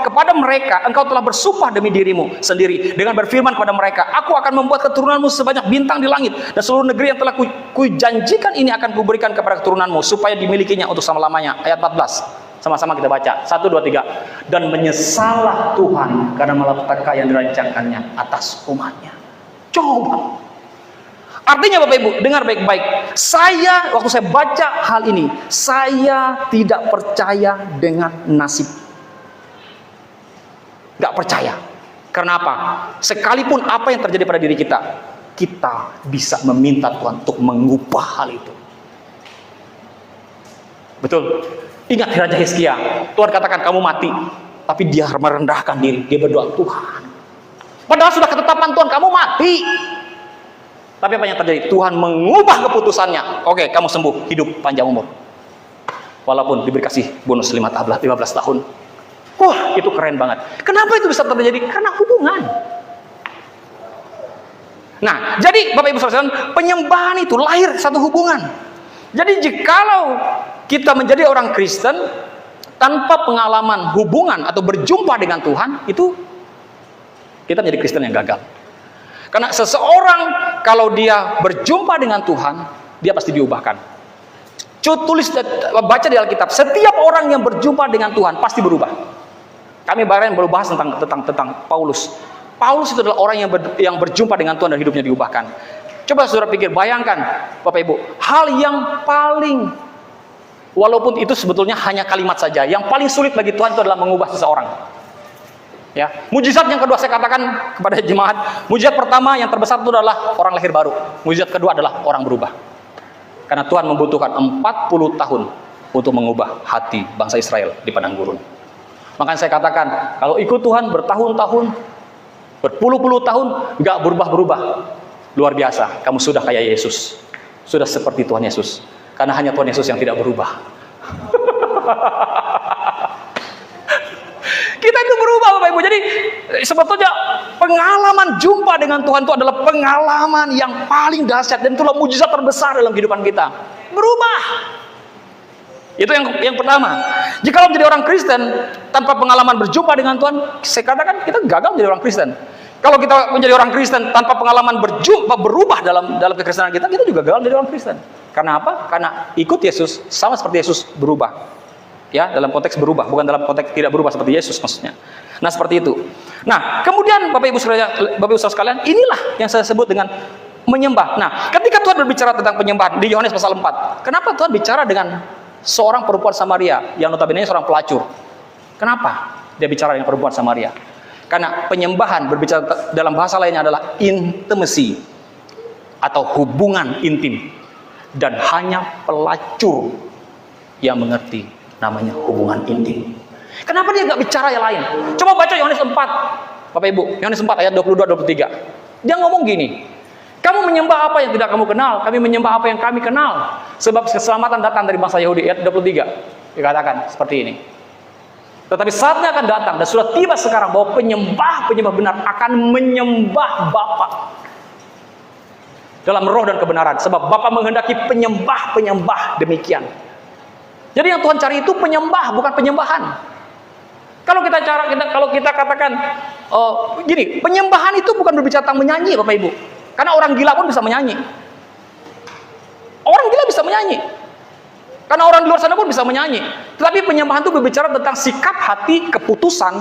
kepada mereka engkau telah bersumpah demi dirimu sendiri dengan berfirman kepada mereka, aku akan membuat keturunanmu sebanyak bintang di langit dan seluruh negeri yang telah kujanjikan ini akan kuberikan kepada keturunanmu supaya dimilikinya untuk selama-lamanya. Ayat 14. Sama-sama kita baca. 1, 2, 3. Dan menyesallah Tuhan karena malapetaka yang dirancangkannya atas umatnya. Coba. Artinya Bapak Ibu, dengar baik-baik. Waktu saya baca hal ini, saya tidak percaya dengan nasib. Gak percaya. Karena apa? Sekalipun apa yang terjadi pada diri kita, kita bisa meminta Tuhan untuk mengubah hal itu. Betul. Ingat Raja Hizkia, Tuhan katakan kamu mati, tapi dia merendahkan diri, dia berdoa, Tuhan, padahal sudah ketetapan Tuhan kamu mati, tapi apa yang terjadi? Tuhan mengubah keputusannya. Oke, kamu sembuh, hidup panjang umur, walaupun diberi kasih bonus 15 tahun. Wah, itu keren banget. Kenapa itu bisa terjadi? Karena hubungan. Nah, jadi Bapak Ibu Saudara, penyembahan itu lahir satu hubungan. Jadi jikalau kita menjadi orang Kristen tanpa pengalaman hubungan atau berjumpa dengan Tuhan, itu kita menjadi Kristen yang gagal. Karena seseorang kalau dia berjumpa dengan Tuhan, dia pasti diubahkan. Baca di Alkitab, setiap orang yang berjumpa dengan Tuhan pasti berubah. Kami baru bahas tentang Paulus. Paulus itu adalah orang yang berjumpa dengan Tuhan dan hidupnya diubahkan. Coba saudara pikir, bayangkan Bapak Ibu, hal yang paling, walaupun itu sebetulnya hanya kalimat saja, yang paling sulit bagi Tuhan itu adalah mengubah seseorang. Ya, mujizat yang kedua saya katakan kepada jemaat, mujizat pertama yang terbesar itu adalah orang lahir baru. Mujizat kedua adalah orang berubah. Karena Tuhan membutuhkan 40 tahun untuk mengubah hati bangsa Israel di padang gurun. Makanya saya katakan, kalau ikut Tuhan bertahun-tahun, berpuluh-puluh tahun, nggak berubah-berubah, luar biasa, kamu sudah kayak Yesus, sudah seperti Tuhan Yesus. Karena hanya Tuhan Yesus yang tidak berubah. Kita itu berubah Bapak Ibu. Jadi sebetulnya pengalaman jumpa dengan Tuhan itu adalah pengalaman yang paling dahsyat, dan itulah mujizat terbesar dalam kehidupan kita. Berubah. Itu yang pertama. Jika menjadi orang Kristen tanpa pengalaman berjumpa dengan Tuhan, saya katakan kita gagal menjadi orang Kristen. Kalau kita menjadi orang Kristen tanpa pengalaman berubah dalam kekristenan kita juga gagal menjadi orang Kristen. Karena apa? Karena ikut Yesus sama seperti Yesus berubah. Ya, dalam konteks berubah, bukan dalam konteks tidak berubah seperti Yesus maksudnya. Nah, seperti itu. Nah, kemudian Bapak Ibu Saudara sekalian, inilah yang saya sebut dengan menyembah. Nah, ketika Tuhan berbicara tentang penyembahan di Yohanes pasal 4, kenapa Tuhan bicara dengan seorang perempuan Samaria yang notabene seorang pelacur? Kenapa dia bicara dengan perempuan Samaria? Karena penyembahan berbicara dalam bahasa lainnya adalah intimacy atau hubungan intim, dan hanya pelacur yang mengerti namanya hubungan intim. Kenapa dia nggak bicara yang lain? Coba baca Yohanes 4, Bapak Ibu, Yohanes 4 ayat 22-23. Dia ngomong gini, kamu menyembah apa yang tidak kamu kenal, kami menyembah apa yang kami kenal, sebab keselamatan datang dari bangsa Yahudi. Ayat 23 dikatakan seperti ini. Tetapi saatnya akan datang, dan sudah tiba sekarang, bahwa penyembah benar akan menyembah Bapa dalam roh dan kebenaran, sebab Bapa menghendaki penyembah demikian. Jadi yang Tuhan cari itu penyembah, bukan penyembahan. Kalau kita katakan gini, penyembahan itu bukan berbicara tentang menyanyi, Bapak Ibu. Karena orang gila pun bisa menyanyi. Orang gila bisa menyanyi. Karena orang di luar sana pun bisa menyanyi. Tetapi penyembahan itu berbicara tentang sikap hati, keputusan,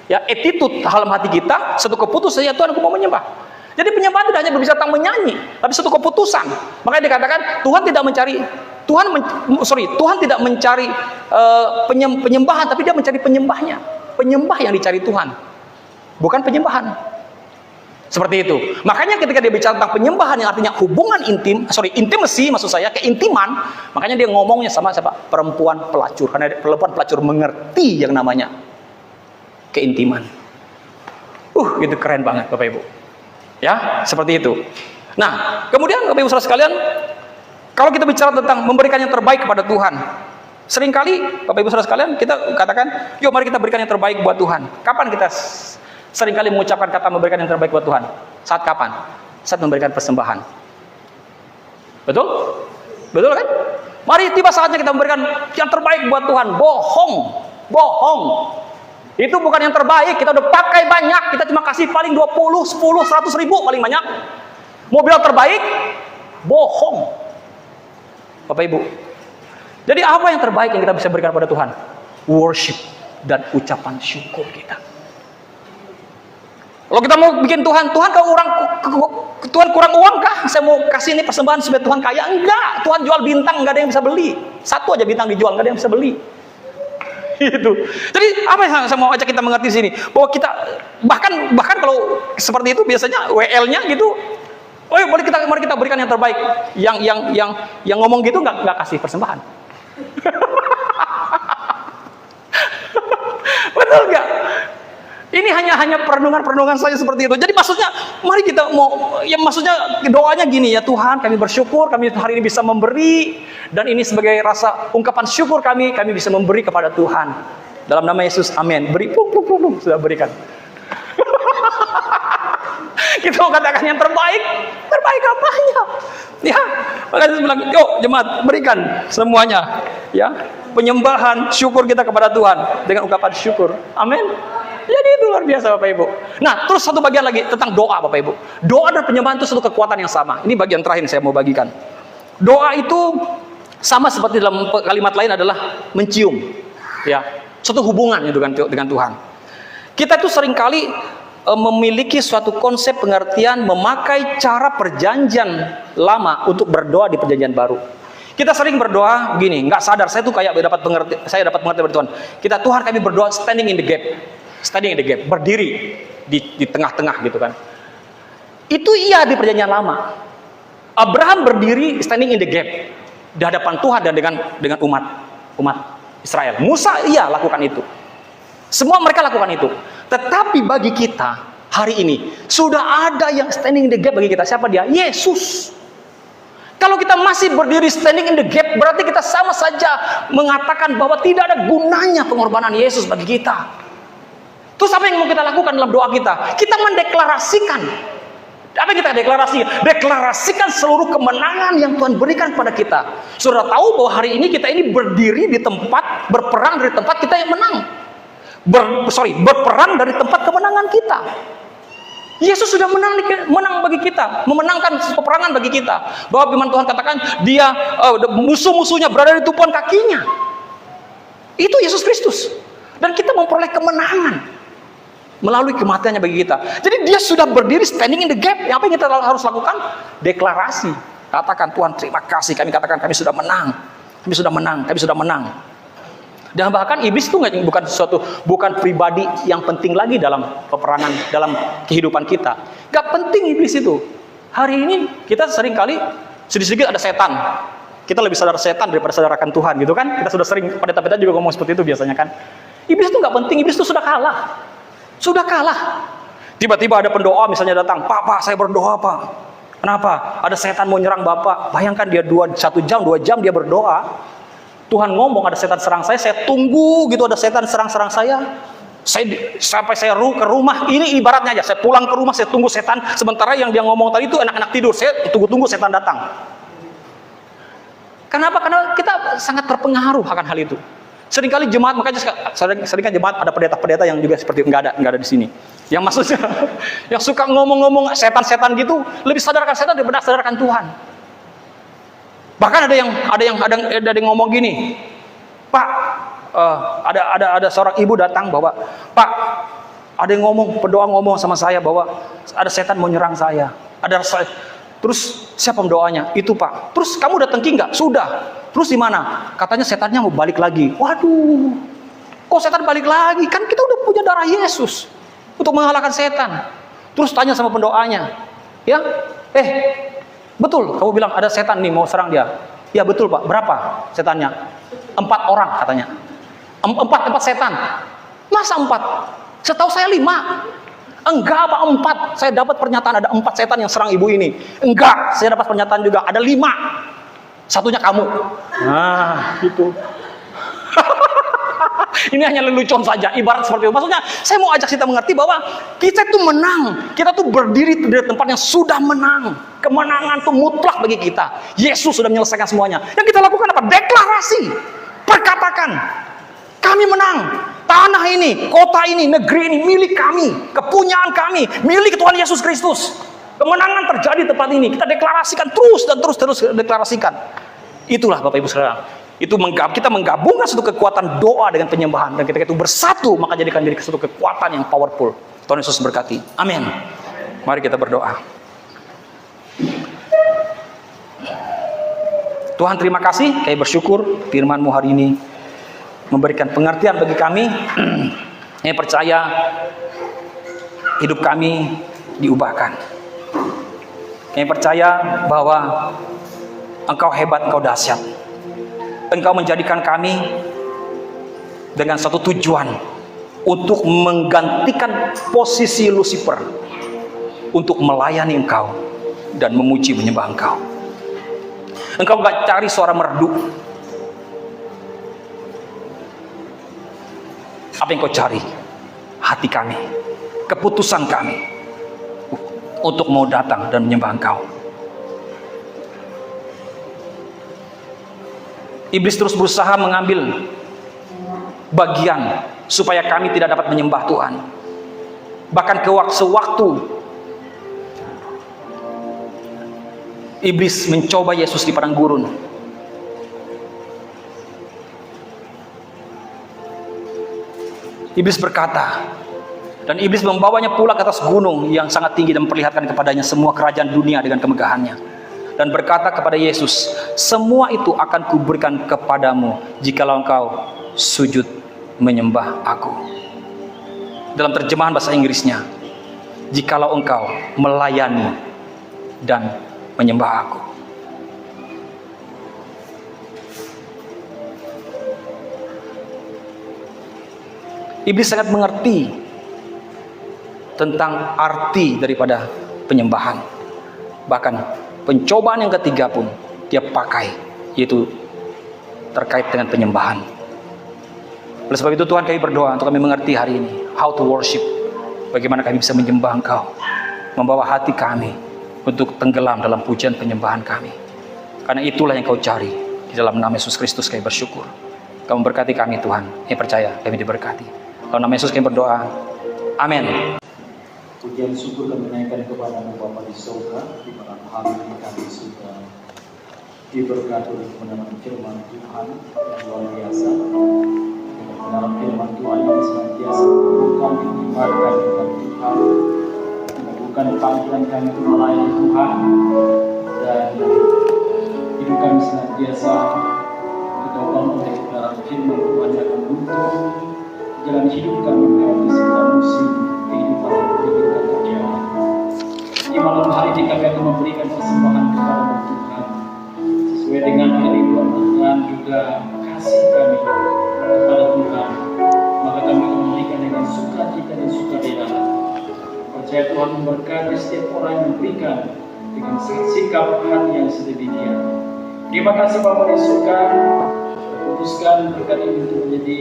ya, attitude dalam hati kita, satu keputusan, ya Tuhan, aku mau menyembah. Jadi penyembahan tidak hanya berbicara tentang menyanyi, tapi satu keputusan. Makanya dikatakan Tuhan tidak mencari Tuhan tidak mencari penyembahan, tapi dia mencari penyembahnya. penyembah yang dicari Tuhan, bukan penyembahan. Seperti itu. Makanya ketika dia bicara tentang penyembahan yang artinya hubungan intimacy maksud saya, keintiman, makanya dia ngomongnya sama siapa? Perempuan pelacur. Karena perempuan pelacur mengerti yang namanya keintiman. Itu keren banget Bapak Ibu. Ya, seperti itu. Nah, kemudian Bapak Ibu Saudara sekalian, kalau kita bicara tentang memberikan yang terbaik kepada Tuhan, seringkali Bapak Ibu Saudara sekalian kita katakan, yuk mari kita berikan yang terbaik buat Tuhan. Kapan kita seringkali mengucapkan kata memberikan yang terbaik buat Tuhan? Saat kapan? Saat memberikan persembahan. Betul? Betul kan? Mari tiba saatnya kita memberikan yang terbaik buat Tuhan. Bohong. Itu bukan yang terbaik. Kita udah pakai banyak. Kita cuma kasih paling 20, 10, 100 ribu paling banyak. Mobil terbaik, bohong. Bapak Ibu. Jadi apa yang terbaik yang kita bisa berikan pada Tuhan? Worship dan ucapan syukur kita. Kalau kita mau bikin Tuhan Tuhan kurang uang kah? Saya mau kasih ini persembahan supaya Tuhan kaya? Enggak. Tuhan jual bintang, enggak ada yang bisa beli. Satu aja bintang dijual, enggak ada yang bisa beli. Itu. Jadi apa yang saya mau ajak kita mengerti di sini? Bahwa kita bahkan kalau seperti itu biasanya WL-nya gitu. Oh ya, mari kita berikan yang terbaik. Yang ngomong gitu enggak kasih persembahan. Betul enggak? Ini hanya perenungan saya seperti itu. Jadi maksudnya, mari kita maksudnya doanya gini ya, Tuhan kami bersyukur, kami hari ini bisa memberi, dan ini sebagai rasa ungkapan syukur kami bisa memberi kepada Tuhan. Dalam nama Yesus, amin. Beri, sudah berikan. Kita mau katakan yang terbaik apanya? Ya, makanya saya bilang, yuk jemaat, berikan semuanya. Ya, penyembahan, syukur kita kepada Tuhan dengan ungkapan syukur. Amin. Jadi itu luar biasa Bapak Ibu. Nah, terus satu bagian lagi tentang doa Bapak Ibu. Doa dan penyembahan itu satu kekuatan yang sama. Ini bagian terakhir yang saya mau bagikan. Doa itu sama seperti dalam kalimat lain adalah mencium. Ya, suatu hubungan itu dengan Tuhan. Kita itu seringkali memiliki suatu konsep pengertian memakai cara perjanjian lama untuk berdoa di perjanjian baru. Kita sering berdoa gini, nggak sadar saya tuh kayak dapat pengertian dari Tuhan. Tuhan kami berdoa standing in the gap, berdiri di tengah-tengah gitu kan. Itu iya di perjanjian lama. Abraham berdiri standing in the gap di hadapan Tuhan dan dengan umat Israel. Musa iya lakukan itu. Semua mereka lakukan itu. Tetapi bagi kita hari ini sudah ada yang standing in the gap bagi kita. Siapa dia? Yesus. Kalau kita masih berdiri standing in the gap, berarti kita sama saja mengatakan bahwa tidak ada gunanya pengorbanan Yesus bagi kita. Terus apa yang mau kita lakukan dalam doa kita? Kita mendeklarasikan. Apa yang kita deklarasikan? Deklarasikan seluruh kemenangan yang Tuhan berikan pada kita. Saudara tahu bahwa hari ini kita ini berdiri di tempat, berperang dari tempat kita yang menang. Berperang dari tempat kemenangan kita. Yesus sudah menang bagi kita, memenangkan peperangan bagi kita. Bahwa firman Tuhan katakan, dia musuh-musuhnya berada di tumpuan kakinya. Itu Yesus Kristus. Dan kita memperoleh kemenangan melalui kematiannya bagi kita. Jadi dia sudah berdiri standing in the gap. Apa yang kita harus lakukan? Deklarasi. Katakan, Tuhan terima kasih. Kami katakan kami sudah menang. Kami sudah menang. Kami sudah menang. Dan bahkan iblis itu bukan pribadi yang penting lagi dalam peperangan, dalam kehidupan kita. Gak penting iblis itu. Hari ini kita seringkali sedikit-sedikit ada setan. Kita lebih sadar setan daripada sadarkan Tuhan gitu kan. Kita sudah sering pada kita juga ngomong seperti itu biasanya kan. Iblis itu gak penting, iblis itu sudah kalah. Sudah kalah. Tiba-tiba ada pendoa misalnya datang, Pak, saya berdoa Pak. Kenapa? Ada setan mau nyerang Bapak. Bayangkan dia 1 jam, 2 jam dia berdoa. Tuhan ngomong ada setan serang saya tunggu gitu ada setan serang saya. Sampai saya ke rumah, ini ibaratnya aja, saya pulang ke rumah, saya tunggu setan. Sementara yang dia ngomong tadi itu anak-anak tidur, saya tunggu setan datang. Kenapa? Karena kita sangat terpengaruh akan hal itu. Seringkali jemaat, makanya seringkali jemaat ada pendeta-pendeta yang juga seperti enggak ada di sini. Yang maksudnya yang suka ngomong-ngomong setan-setan gitu, lebih sadarkan setan daripada sadarkan Tuhan. Bahkan ada yang ngomong gini, Pak, ada seorang ibu datang bahwa, Pak, ada yang pendoa ngomong sama saya bahwa ada setan mau nyerang saya. Terus siapa pendoanya? Itu Pak. Terus kamu udah tengking nggak? Sudah. Terus di mana? Katanya setannya mau balik lagi. Waduh, kok setan balik lagi? Kan kita udah darah Yesus untuk mengalahkan setan. Terus tanya sama pendoanya, ya, betul kamu bilang ada setan nih mau serang dia? Ya betul Pak, berapa setannya? 4 orang katanya. 4 setan. Masa 4? Setahu saya 5. Enggak Pak, 4. Saya dapat pernyataan ada 4 setan yang serang ibu ini. Enggak, saya dapat pernyataan juga ada 5. Satunya kamu. Nah, gitu. Ini hanya lelucon saja, ibarat seperti itu. Maksudnya, saya mau ajak kita mengerti bahwa kita itu menang. Kita tuh berdiri di tempat yang sudah menang. Kemenangan itu mutlak bagi kita. Yesus sudah menyelesaikan semuanya. Yang kita lakukan apa? Deklarasi. Perkatakan, kami menang. Tanah ini, kota ini, negeri ini milik kami. Kepunyaan kami, milik Tuhan Yesus Kristus. Kemenangan terjadi di tempat ini. Kita deklarasikan terus dan terus deklarasikan. Itulah Bapak Ibu Saudara. Itu kita menggabungkan satu kekuatan doa dengan penyembahan, dan ketika itu bersatu maka jadikan jadi satu kekuatan yang powerful. Tuhan Yesus berkati. Amin. Mari kita berdoa. Tuhan, terima kasih, kami bersyukur firman-Mu hari ini memberikan pengertian bagi kami yang percaya hidup kami diubahkan. Kami percaya bahwa Engkau hebat, Engkau dahsyat. Engkau menjadikan kami dengan satu tujuan untuk menggantikan posisi Lucifer, untuk melayani Engkau dan memuji menyembah Engkau. Engkau gak cari suara merdu. Apa yang Kau cari? Hati kami, keputusan kami untuk mau datang dan menyembah Engkau. Iblis terus berusaha mengambil bagian supaya kami tidak dapat menyembah Tuhan. Bahkan sewaktu iblis mencoba Yesus di padang gurun, iblis berkata, dan iblis membawanya pula ke atas gunung yang sangat tinggi dan memperlihatkan kepadanya semua kerajaan dunia dengan kemegahannya. Dan berkata kepada Yesus, semua itu akan kuberikan kepadamu jikalau engkau sujud menyembah aku. Dalam terjemahan bahasa Inggrisnya, jikalau engkau melayani dan menyembah aku. Iblis sangat mengerti tentang arti daripada penyembahan. Bahkan pencobaan yang ketiga pun dia pakai, yaitu terkait dengan penyembahan. Oleh sebab itu Tuhan, kami berdoa untuk kami mengerti hari ini how to worship, bagaimana kami bisa menyembah Engkau, membawa hati kami untuk tenggelam dalam pujian penyembahan kami. Karena itulah yang Kau cari. Di dalam nama Yesus Kristus kami bersyukur. Kamu berkati kami Tuhan, kami percaya kami diberkati. Dalam nama Yesus kami berdoa, amin. Pujian syukur kami naikkan kepada-Mu Bapa di surga, di mana hari ini kami sudah diberkati oleh kebenaran firman Tuhan yang luar biasa. Dengan kebenaran firman Tuhan yang senantiasa menumbuhkan ibadah dengan Tuhan, menumbuhkan panggilan kami untuk melayani Tuhan, dan hidup kami senantiasa ditopang oleh kebenaran firman Tuhan yang akan menuntun jalan hidup kami melewati segala musim kehidupan yang kita terjadi. Di malam hari ini kami akan memberikan persembahan kepada Tuhan sesuai dengan kerinduan dan juga kasih kami kepada Tuhan. Maka kami akan memberikan dengan sukacita dan sukarela. Percaya Tuhan memberkati setiap orang yang memberikan dengan sikap hati yang sedemikian. Terima kasih Bapa di surga, putuskan berkat ini untuk menjadi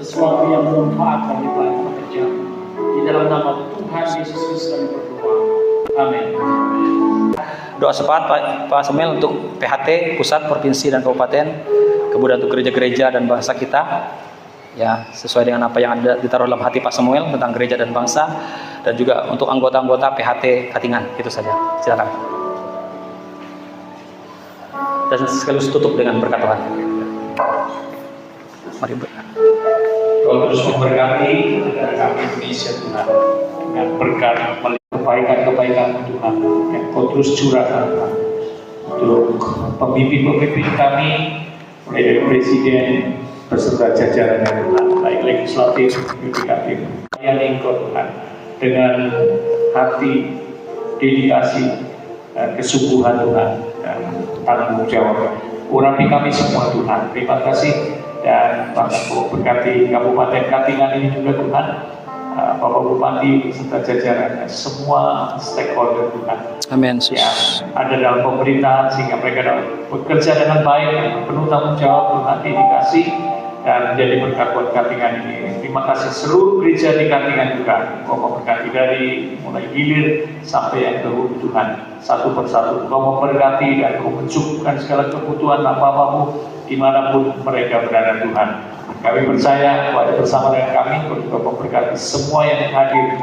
sesuatu yang bermanfaat bagi banyak pekerja. Di dalam nama Tuhan Yesus Kristus kami berdoa. Amin. Doa syafaat Pak Samuel untuk PHT, pusat, provinsi, dan kabupaten. Kemudian untuk gereja-gereja dan bangsa kita. Ya, sesuai dengan apa yang ada ditaruh dalam hati Pak Samuel tentang gereja dan bangsa. Dan juga untuk anggota-anggota PHT Katingan. Itu saja. Silakan. Dan sekaligus tutup dengan berkat Tuhan. Mari berkat. Kau terus memberkati negara kami Indonesia Tuhan, dengan berkat kebaikan-kebaikan Tuhan yang Kau terus curahkan untuk pemimpin-pemimpin kami, mulai dari Presiden, beserta jajarannya Tuhan, baik legislatif, yudikatif, melayani Engkau Tuhan dengan hati, dedikasi, kesungguhan Tuhan, dan tanggung jawab. Urapi kami semua Tuhan, terima kasih, dan berkati Kabupaten Katingan ini juga Tuhan, Bapak Bupati beserta jajarannya, semua stakeholder Tuhan. Amin. Ya, ada dalam pemerintahan sehingga mereka dapat bekerja dengan baik, penuh tanggung jawab Tuhan, dedikasi, dan menjadi berkat buat Katingan ini. Terima kasih seluruh gereja di Katingan juga. Bapak berkati dari mulai hilir sampai yang ke hulu Tuhan, satu persatu. Bapak berkati dan Kau mencukupkan segala kebutuhan apa-apamu dimanapun mereka berada Tuhan. Kami percaya bahwa bersama dengan kami Kau juga memberkati semua yang hadir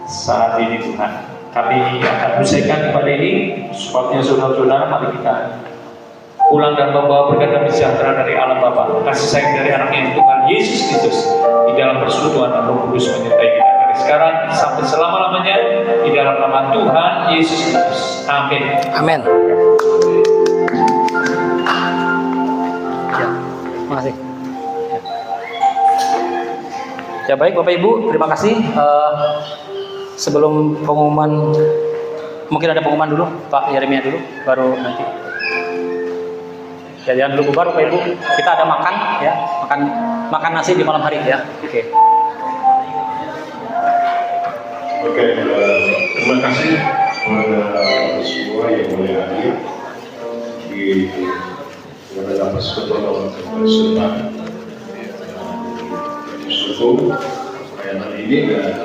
saat ini Tuhan. Kami akan usaikan kepada ini, sebabnya saudara-saudara, mari kita pulang dan membawa berkat dan sejahtera dari Allah Bapa, kasih sayang dari anaknya Tuhan Yesus Kristus, di dalam persekutuan dan Roh Kudus menyertai kita dari sekarang sampai selama-lamanya, di dalam nama Tuhan Yesus Kristus. Amin. Amin. Ya, terima kasih. Ya baik Bapak Ibu, terima kasih. Sebelum pengumuman, mungkin ada pengumuman dulu, Pak Yeremia dulu, baru nanti. Ya jangan dulu bubar Bapak Ibu, kita ada makan ya, makan nasi di malam hari ya. Oke. Oke, terima kasih kepada semua yang boleh hadir di dalam persekutuan orang Kristen Suku pelayanan ini, dan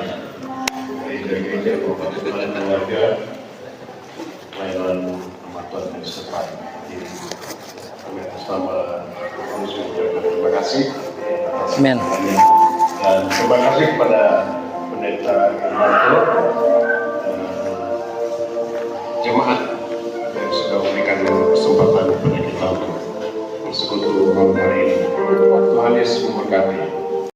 gereja-gereja Kabupaten Keluarga pelayanan Tuhan yang setempat. Sama terima kasih. Amin. Dan terima kasih kepada Pendeta Irmanto, jemaat yang sudah memberikan kesempatan kepada kita untuk bersekutu malam hari ini. Tuhan Yesus memberkati.